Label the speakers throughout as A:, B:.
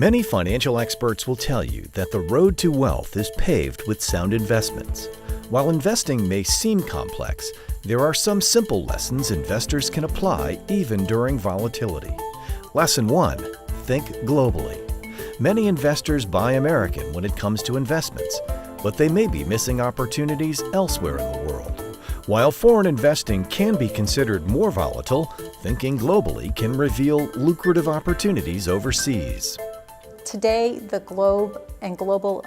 A: Many financial experts will tell you that the road to wealth is paved with sound investments. While investing may seem complex, there are some simple lessons investors can apply even during volatility. Lesson 1. Think globally. Many investors buy American when it comes to investments, but they may be missing opportunities elsewhere in the world. While foreign investing can be considered more volatile, thinking globally can reveal lucrative opportunities overseas.
B: Today, the globe and global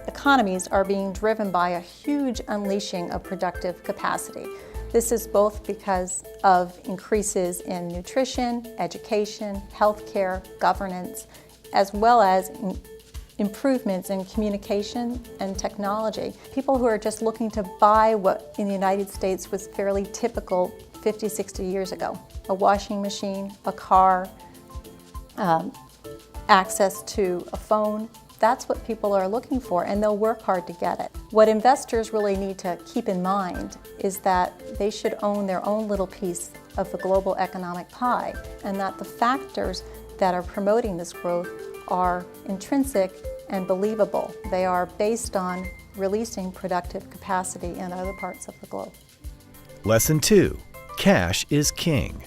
B: economies are being driven by a huge unleashing of productive capacity. This is both because of increases in nutrition, education, healthcare, governance, as well as improvements in communication and technology. People who are just looking to buy what in the United States was fairly typical 50, 60 years ago. A washing machine, a car, access to a phone. That's what people are looking for, and they'll work hard to get it. What investors really need to keep in mind is that they should own their own little piece of the global economic pie, and that the factors that are promoting this growth are intrinsic and believable. They are based on releasing productive capacity in other parts of the globe.
A: Lesson 2. Cash is king.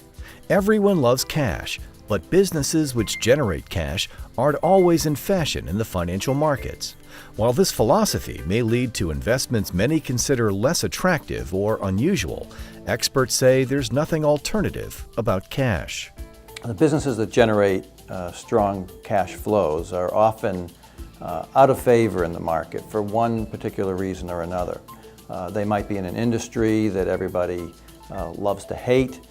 A: Everyone loves cash, but businesses which generate cash aren't always in fashion in the financial markets. While this philosophy may lead to investments many consider less attractive or unusual, experts say there's nothing alternative about cash.
C: The businesses that generate strong cash flows are often out of favor in the market for one particular reason or another. They might be in an industry that everybody loves to hate,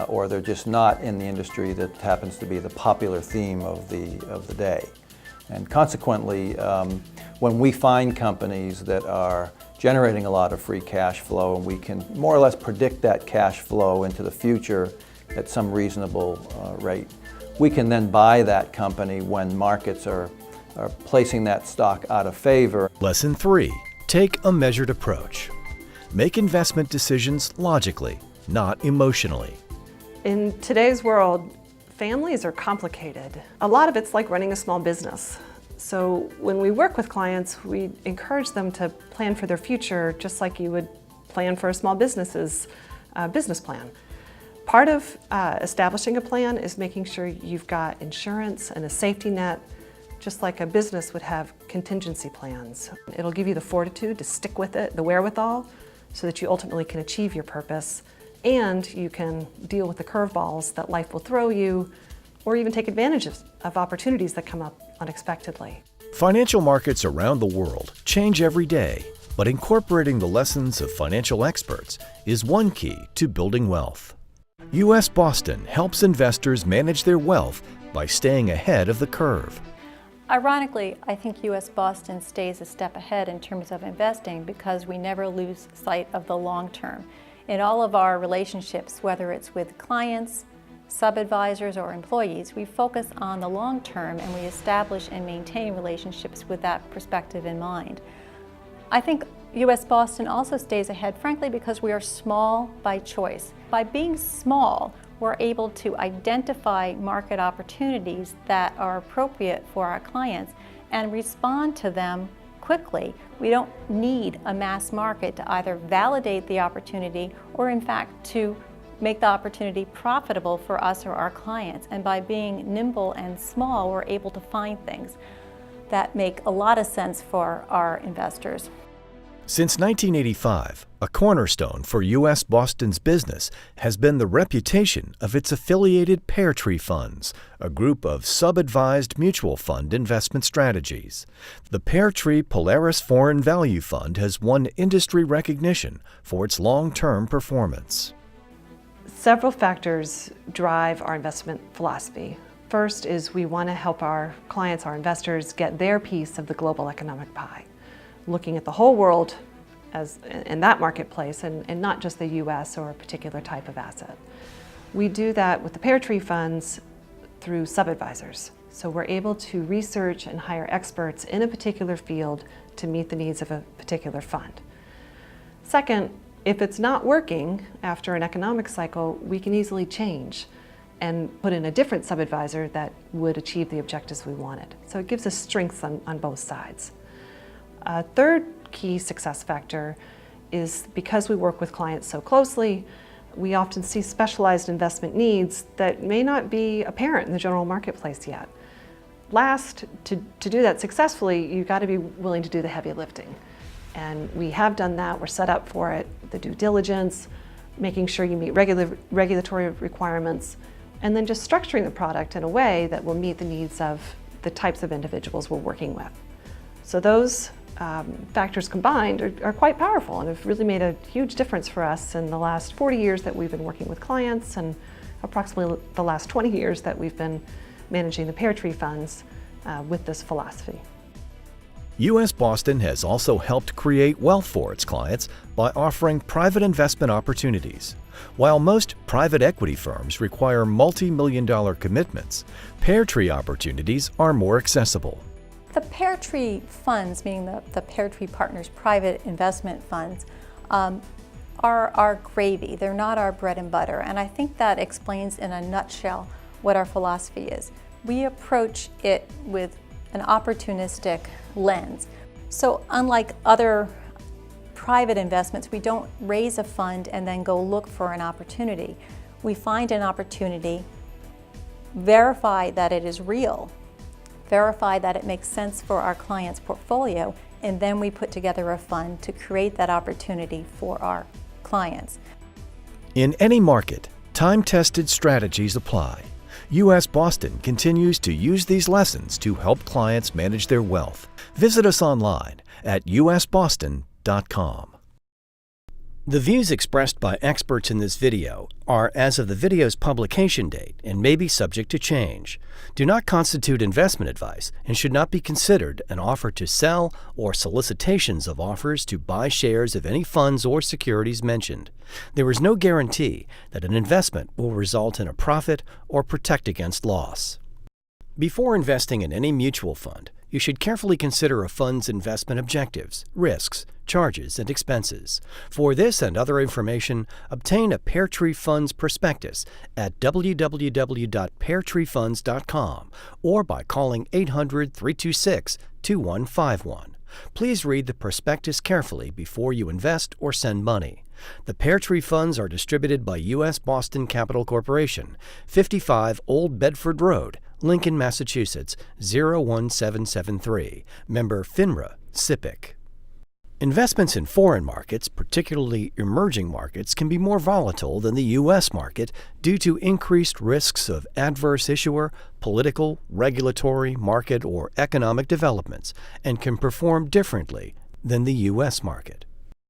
C: or they're just not in the industry that happens to be the popular theme of the day. And consequently, when we find companies that are generating a lot of free cash flow and we can more or less predict that cash flow into the future at some reasonable rate, we can then buy that company when markets are placing that stock out of favor.
A: Lesson 3. Take a measured approach. Make investment decisions logically, not emotionally.
D: In today's world, families are complicated. A lot of it's like running a small business. So when we work with clients, we encourage them to plan for their future just like you would plan for a small business's business plan. Part of establishing a plan is making sure you've got insurance and a safety net, just like a business would have contingency plans. It'll give you the fortitude to stick with it, the wherewithal, so that you ultimately can achieve your purpose, and you can deal with the curveballs that life will throw you, or even take advantage of opportunities that come up unexpectedly.
A: Financial markets around the world change every day, but incorporating the lessons of financial experts is one key to building wealth. U.S. Boston helps investors manage their wealth by staying ahead of the curve.
B: Ironically, I think U.S. Boston stays a step ahead in terms of investing because we never lose sight of the long term. In all of our relationships, whether it's with clients, sub-advisors, or employees, we focus on the long term and we establish and maintain relationships with that perspective in mind. I think U.S. Boston also stays ahead, frankly, because we are small by choice. By being small, we're able to identify market opportunities that are appropriate for our clients and respond to them quickly. We don't need a mass market to either validate the opportunity or, in fact, to make the opportunity profitable for us or our clients. And by being nimble and small, we're able to find things that make a lot of sense for our investors.
A: Since 1985, a cornerstone for U.S. Boston's business has been the reputation of its affiliated Pear Tree Funds, a group of sub-advised mutual fund investment strategies. The Pear Tree Polaris Foreign Value Fund has won industry recognition for its long-term performance.
D: Several factors drive our investment philosophy. First is we want to help our clients, our investors, get their piece of the global economic pie, looking at the whole world as in that marketplace and not just the U.S. or a particular type of asset. We do that with the Pear Tree funds through sub-advisors. So we're able to research and hire experts in a particular field to meet the needs of a particular fund. Second, if it's not working after an economic cycle, we can easily change. and put in a different sub-advisor that would achieve the objectives we wanted. So it gives us strengths on both sides. A third key success factor is because we work with clients so closely, we often see specialized investment needs that may not be apparent in the general marketplace yet. Last, to do that successfully, you've got to be willing to do the heavy lifting. And we have done that. We're set up for it. The due diligence, making sure you meet regulatory requirements, and then just structuring the product in a way that will meet the needs of the types of individuals we're working with. So those factors combined are quite powerful and have really made a huge difference for us in the last 40 years that we've been working with clients, and approximately the last 20 years that we've been managing the Pear Tree funds with this philosophy.
A: U.S. Boston has also helped create wealth for its clients by offering private investment opportunities. While most private equity firms require multi-million-dollar commitments, Pear Tree opportunities are more accessible.
B: The Pear Tree funds, meaning the Pear Tree Partners private investment funds, are our gravy. They're not our bread and butter. And I think that explains in a nutshell what our philosophy is. We approach it with an opportunistic lens. So unlike other private investments, we don't raise a fund and then go look for an opportunity. We find an opportunity, verify that it is real, verify that it makes sense for our client's portfolio, and then we put together a fund to create that opportunity for our clients.
A: In any market, time-tested strategies apply. U.S. Boston continues to use these lessons to help clients manage their wealth. Visit us online at usboston.com. The views expressed by experts in this video are as of the video's publication date and may be subject to change. Do not constitute investment advice and should not be considered an offer to sell or solicitations of offers to buy shares of any funds or securities mentioned. There is no guarantee that an investment will result in a profit or protect against loss. Before investing in any mutual fund, you should carefully consider a fund's investment objectives, risks, charges, and expenses. For this and other information, obtain a Pear Tree Funds prospectus at www.peartreefunds.com or by calling 800-326-2151. Please read the prospectus carefully before you invest or send money. The Pear Tree Funds are distributed by U.S. Boston Capital Corporation, 55 Old Bedford Road, Lincoln, Massachusetts, 01773. Member FINRA, SIPC. Investments in foreign markets, particularly emerging markets, can be more volatile than the U.S. market due to increased risks of adverse issuer, political, regulatory, market, or economic developments, and can perform differently than the U.S. market.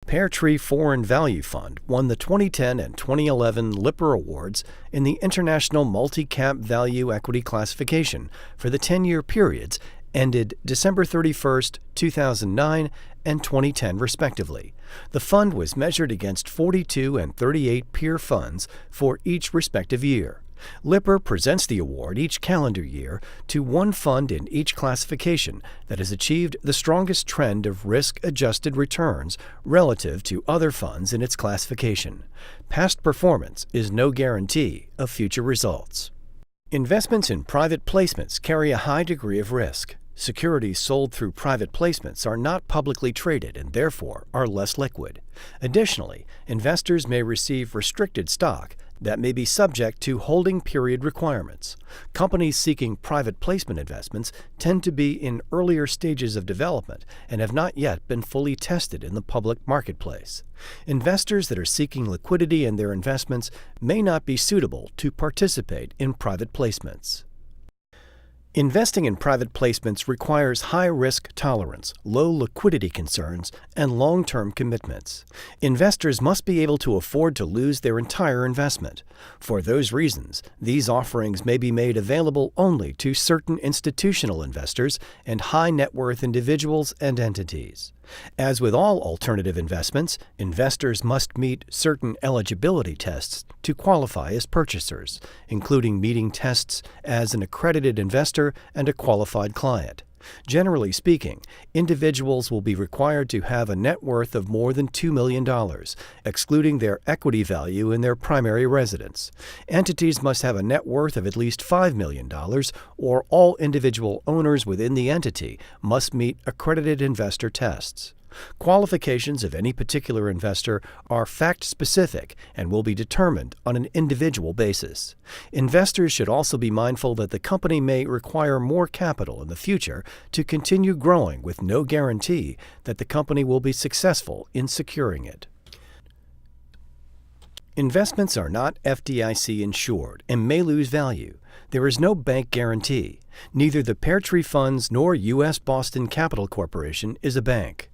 A: Pear Tree Foreign Value Fund won the 2010 and 2011 Lipper Awards in the International Multi-Cap Value Equity Classification for the 10-year periods ended December 31, 2009 and 2010 respectively. The fund was measured against 42 and 38 peer funds for each respective year. Lipper presents the award each calendar year to one fund in each classification that has achieved the strongest trend of risk-adjusted returns relative to other funds in its classification. Past performance is no guarantee of future results. Investments in private placements carry a high degree of risk. Securities sold through private placements are not publicly traded and therefore are less liquid. Additionally, investors may receive restricted stock that may be subject to holding period requirements. Companies seeking private placement investments tend to be in earlier stages of development and have not yet been fully tested in the public marketplace. Investors that are seeking liquidity in their investments may not be suitable to participate in private placements. Investing in private placements requires high risk tolerance, low liquidity concerns, and long-term commitments. Investors must be able to afford to lose their entire investment. For those reasons, these offerings may be made available only to certain institutional investors and high net worth individuals and entities. As with all alternative investments, investors must meet certain eligibility tests to qualify as purchasers, including meeting tests as an accredited investor and a qualified client. Generally speaking, individuals will be required to have a net worth of more than $2 million, excluding their equity value in their primary residence. Entities must have a net worth of at least $5 million, or all individual owners within the entity must meet accredited investor tests. Qualifications of any particular investor are fact-specific and will be determined on an individual basis. Investors should also be mindful that the company may require more capital in the future to continue growing with no guarantee that the company will be successful in securing it. Investments are not FDIC insured and may lose value. There is no bank guarantee. Neither the Pear Tree Funds nor U.S. Boston Capital Corporation is a bank.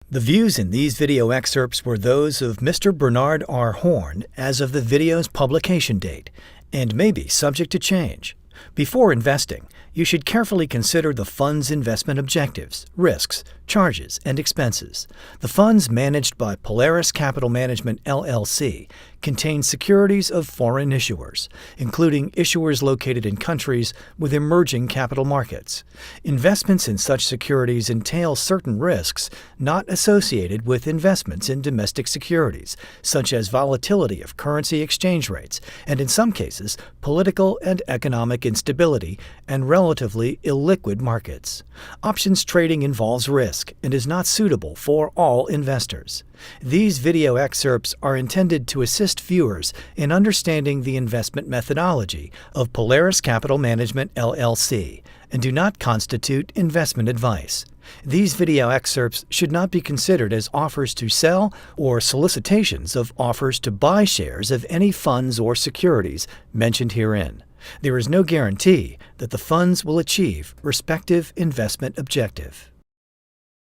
A: The views in these video excerpts were those of Mr. Bernard R. Horn as of the video's publication date and may be subject to change. Before investing, you should carefully consider the fund's investment objectives, risks, charges, and expenses. The funds managed by Polaris Capital Management, LLC, contain securities of foreign issuers, including issuers located in countries with emerging capital markets. Investments in such securities entail certain risks not associated with investments in domestic securities, such as volatility of currency exchange rates, and in some cases, political and economic instability and relatively illiquid markets. Options trading involves risk and is not suitable for all investors. These video excerpts are intended to assist viewers in understanding the investment methodology of Polaris Capital Management, LLC, and do not constitute investment advice. These video excerpts should not be considered as offers to sell or solicitations of offers to buy shares of any funds or securities mentioned herein. There is no guarantee that the funds will achieve respective investment objective.